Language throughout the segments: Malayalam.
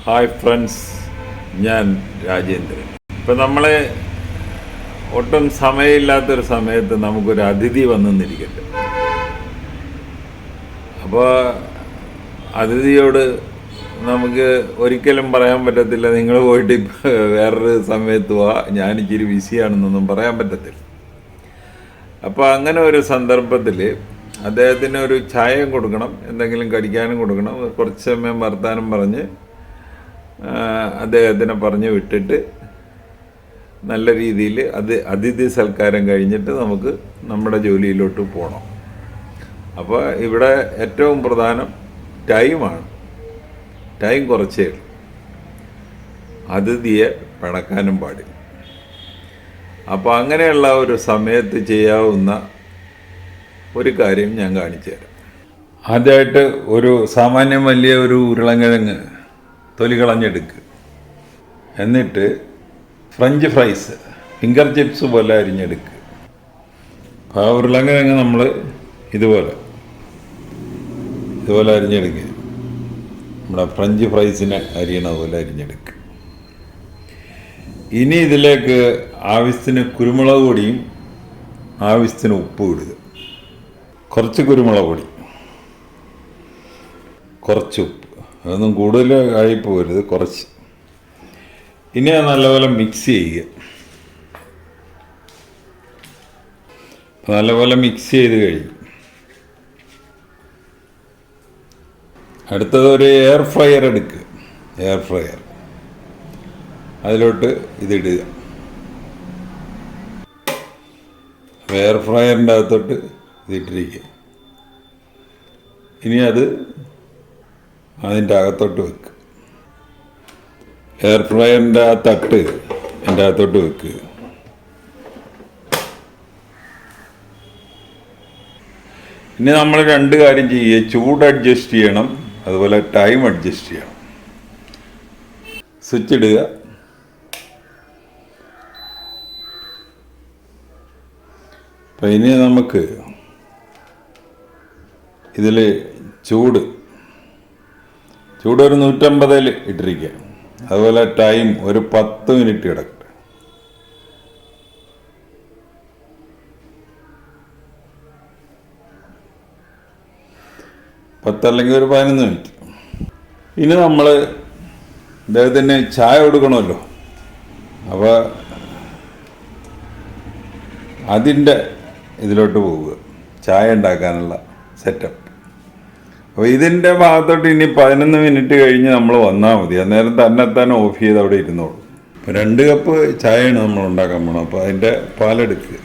ഹായ് ഫ്രണ്ട്സ്, ഞാൻ രാജേന്ദ്രൻ. ഇപ്പം നമ്മളെ ഒട്ടും സമയമില്ലാത്തൊരു സമയത്ത് നമുക്കൊരു അതിഥി വന്നെന്നിരിക്കട്ടെ. അപ്പോൾ അതിഥിയോട് നമുക്ക് ഒരിക്കലും പറയാൻ പറ്റത്തില്ല, നിങ്ങൾ പോയിട്ട് വേറൊരു സമയത്ത് പോവാ, ഞാൻ ഇച്ചിരി ബിസിയാണെന്നൊന്നും പറയാൻ പറ്റത്തില്ല. അപ്പോൾ അങ്ങനെ ഒരു സന്ദർഭത്തിൽ അദ്ദേഹത്തിന് ഒരു ചായയും കൊടുക്കണം, എന്തെങ്കിലും കടിക്കാനും കൊടുക്കണം. കുറച്ച് സമയം വർത്താനം പറഞ്ഞ് അദ്ദേഹത്തിനെ പറഞ്ഞു വിട്ടിട്ട് നല്ല രീതിയിൽ അതിഥി സൽക്കാരം കഴിഞ്ഞിട്ട് നമുക്ക് നമ്മുടെ ജോലിയിലോട്ട് പോകണം. അപ്പോൾ ഇവിടെ ഏറ്റവും പ്രധാനം ടൈമാണ്. ടൈം കുറച്ചേ ഉള്ളൂ, അതിഥിയെ പിണക്കാനും പാടില്ല. അപ്പോൾ അങ്ങനെയുള്ള ഒരു സമയത്ത് ചെയ്യാവുന്ന ഒരു കാര്യം ഞാൻ കാണിച്ചു തരാം. ആദ്യമായിട്ട് ഒരു സാമാന്യം വലിയ ഒരു ഉരുളൻകിഴങ്ങ് തൊലി കളഞ്ഞെടുക്കുക. എന്നിട്ട് ഫ്രഞ്ച് ഫ്രൈസ്, ഫിംഗർ ചിപ്സ് പോലെ അരിഞ്ഞെടുക്കുക. ആ ഉരുളൻകിഴങ്ങ് നമ്മൾ ഇതുപോലെ അരിഞ്ഞെടുക്കുക. നമ്മുടെ ഫ്രഞ്ച് ഫ്രൈസിനെ അരിയണ പോലെ അരിഞ്ഞെടുക്കുക. ഇനി ഇതിലേക്ക് ആവശ്യത്തിന് കുരുമുളക് പൊടിയും ആവശ്യത്തിന് ഉപ്പും ഇടുക. കുറച്ച് കുരുമുളക് പൊടി, കുറച്ച് ഉപ്പ്, അതൊന്നും കൂടുതൽ കഴിപ്പോകരുത്, കുറച്ച്. ഇനി അത് നല്ലപോലെ മിക്സ് ചെയ്യുക. നല്ലപോലെ മിക്സ് ചെയ്ത് കഴിഞ്ഞു. അടുത്തത് ഒരു എയർ ഫ്രയർ എടുക്കുക. എയർ ഫ്രയർ, അതിലോട്ട് ഇതിടുക. എയർ ഫ്രയറിൻ്റെ അകത്തോട്ട് ഇതിട്ടിരിക്കുക. ഇനി അത് അതിൻ്റെ അകത്തോട്ട് വെക്കുക. എയർ ഫ്രയറിൻ്റെ ആ തട്ട് എൻ്റെ അകത്തോട്ട് വെക്കുക. ഇനി നമ്മൾ രണ്ട് കാര്യം ചെയ്യുക: ചൂട് അഡ്ജസ്റ്റ് ചെയ്യണം, അതുപോലെ ടൈം അഡ്ജസ്റ്റ് ചെയ്യണം. സ്വിച്ച് ഇടുക. അപ്പം ഇനി നമുക്ക് ഇതിൽ ചൂട് ഒരു 150 ഇട്ടിരിക്കുക. അതുപോലെ ടൈം ഒരു 10 മിനിറ്റ് കിടക്കട്ടെ. അല്ലെങ്കിൽ ഒരു 11 മിനിറ്റ്. ഇനി നമ്മൾ അദ്ദേഹത്തിന് ചായ കൊടുക്കണമല്ലോ. അപ്പോൾ അതിൻ്റെ ഇതിലോട്ട് പോവുക, ചായ ഉണ്ടാക്കാനുള്ള സെറ്റപ്പ്. അപ്പോൾ ഇതിൻ്റെ ഭാഗത്തോട്ട് ഇനി 11 മിനിറ്റ് കഴിഞ്ഞ് നമ്മൾ വന്നാൽ മതി. അന്നേരം തന്നെ ഓഫ് ചെയ്ത് അവിടെ ഇരുന്നോളൂ. അപ്പോൾ 2 കപ്പ് ചായയാണ് നമ്മൾ ഉണ്ടാക്കാൻ പോകണം. അപ്പോൾ അതിൻ്റെ പാലെടുക്കുക.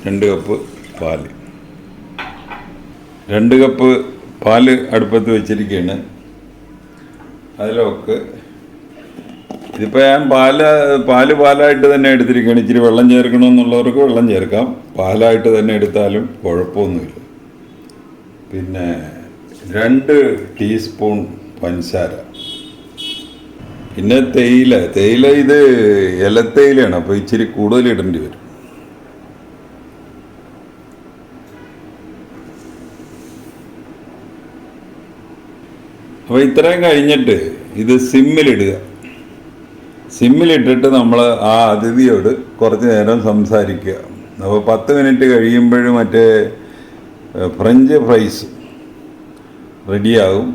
2 കപ്പ് പാല്. 2 കപ്പ് പാല് അടുപ്പത്ത് വെച്ചിരിക്കുകയാണ്. അതിലൊക്കെ ഇതിപ്പോൾ ഞാൻ പാലായിട്ട് തന്നെ എടുത്തിരിക്കുകയാണ്. ഇച്ചിരി വെള്ളം ചേർക്കണമെന്നുള്ളവർക്ക് വെള്ളം ചേർക്കാം, പാലായിട്ട് തന്നെ എടുത്താലും കുഴപ്പമൊന്നുമില്ല. പിന്നെ 2 ടീസ്പൂൺ പഞ്ചസാര. പിന്നെ തേയില ഇത് ഇലത്തേയിലയാണ്, അപ്പോൾ ഇച്ചിരി കൂടുതൽ ഇടേണ്ടി വരും. അപ്പോൾ ഇത്രയും കഴിഞ്ഞിട്ട് ഇത് സിമ്മിലിടുക. സിമ്മിലിട്ടിട്ട് നമ്മൾ ആ അതിഥിയോട് കുറച്ച് നേരം സംസാരിക്കുക. അപ്പോൾ 10 മിനിറ്റ് കഴിയുമ്പോഴും മറ്റേ ഫ്രഞ്ച് ഫ്രൈസ് റെഡിയാകും,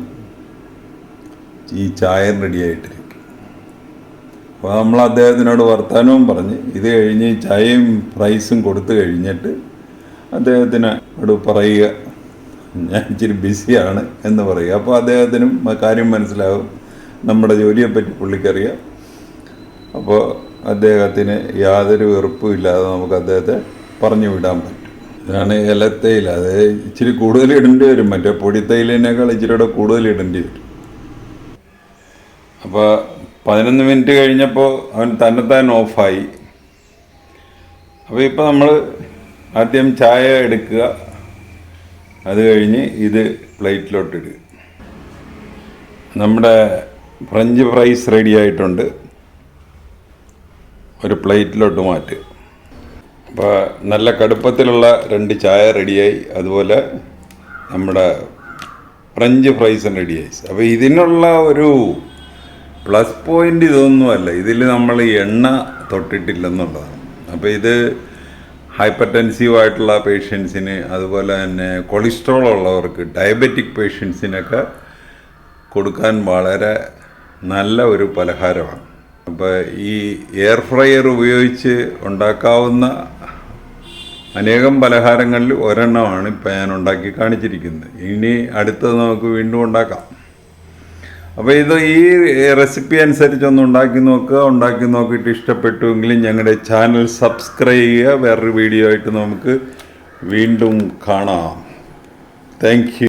ഈ ചായ റെഡിയായിട്ടിരിക്കും. അപ്പോൾ നമ്മൾ അദ്ദേഹത്തിനോട് വർത്തമാനവും പറഞ്ഞ് ഇത് കഴിഞ്ഞ് ചായയും ഫ്രൈസും കൊടുത്തു കഴിഞ്ഞിട്ട് അദ്ദേഹത്തിനോട് പറയുക, ഞാൻ ഇച്ചിരി ബിസിയാണ് എന്ന് പറയുക. അപ്പോൾ അദ്ദേഹത്തിനും കാര്യം മനസ്സിലാകും, നമ്മുടെ ജോലിയെപ്പറ്റി പുള്ളിക്കറിയാം. അപ്പോൾ അദ്ദേഹത്തിന് യാതൊരു വെറുപ്പും ഇല്ലാതെ നമുക്ക് അദ്ദേഹത്തെ പറഞ്ഞു വിടാൻ പറ്റും. ഇതാണ് ഇലത്തേയില. അത് ഇച്ചിരി കൂടുതൽ ഇടേണ്ടി വരും, മറ്റേ പൊടിത്തൈലിനേക്കാൾ ഇച്ചിരിയുടെ കൂടുതൽ ഇടേണ്ടി വരും. അപ്പോൾ 11 മിനിറ്റ് കഴിഞ്ഞപ്പോൾ അവൻ തന്നെത്താൻ ഓഫായി. അപ്പോൾ ഇപ്പോൾ നമ്മൾ ആദ്യം ചായ എടുക്കുക, അത് കഴിഞ്ഞ് ഇത് പ്ലേറ്റിലോട്ടിടുക. നമ്മുടെ ഫ്രഞ്ച് ഫ്രൈസ് റെഡി ആയിട്ടുണ്ട്. ഒരു പ്ലേറ്റിലോട്ട് മാറ്റുക. അപ്പോൾ നല്ല കടുപ്പത്തിലുള്ള 2 ചായ റെഡിയായി. അതുപോലെ നമ്മുടെ ഫ്രഞ്ച് ഫ്രൈസും റെഡി ഐസ്. അപ്പോൾ ഇതിനുള്ള ഒരു പ്ലസ് പോയിൻ്റ് ഇതൊന്നുമല്ല, ഇതിൽ നമ്മൾ എണ്ണ തൊട്ടിട്ടില്ലെന്നുള്ളതാണ്. അപ്പോൾ ഇത് ഹൈപ്പർ ടെൻസീവ് ആയിട്ടുള്ള പേഷ്യൻസിന്, അതുപോലെ തന്നെ കൊളസ്ട്രോൾ ഉള്ളവർക്ക്, ഡയബറ്റിക് പേഷ്യൻസിനൊക്കെ കൊടുക്കാൻ വളരെ നല്ല ഒരു പലഹാരമാണ്. അപ്പോൾ ഈ എയർ ഫ്രയർ ഉപയോഗിച്ച് ഉണ്ടാക്കാവുന്ന അനേകം പലഹാരങ്ങളിൽ ഒരെണ്ണമാണ് ഇപ്പോൾ ഞാൻ ഉണ്ടാക്കി കാണിച്ചിരിക്കുന്നത്. ഇനി അടുത്തത് നമുക്ക് വീണ്ടും ഉണ്ടാക്കാം. അപ്പോൾ ഇത് ഈ റെസിപ്പി അനുസരിച്ചൊന്ന് ഉണ്ടാക്കി നോക്കുക. ഉണ്ടാക്കി നോക്കിയിട്ട് ഇഷ്ടപ്പെട്ടുവെങ്കിലും ഞങ്ങളുടെ ചാനൽ സബ്സ്ക്രൈബ് ചെയ്യുക. വേറൊരു വീഡിയോ ആയിട്ട് നമുക്ക് വീണ്ടും കാണാം. Thank you.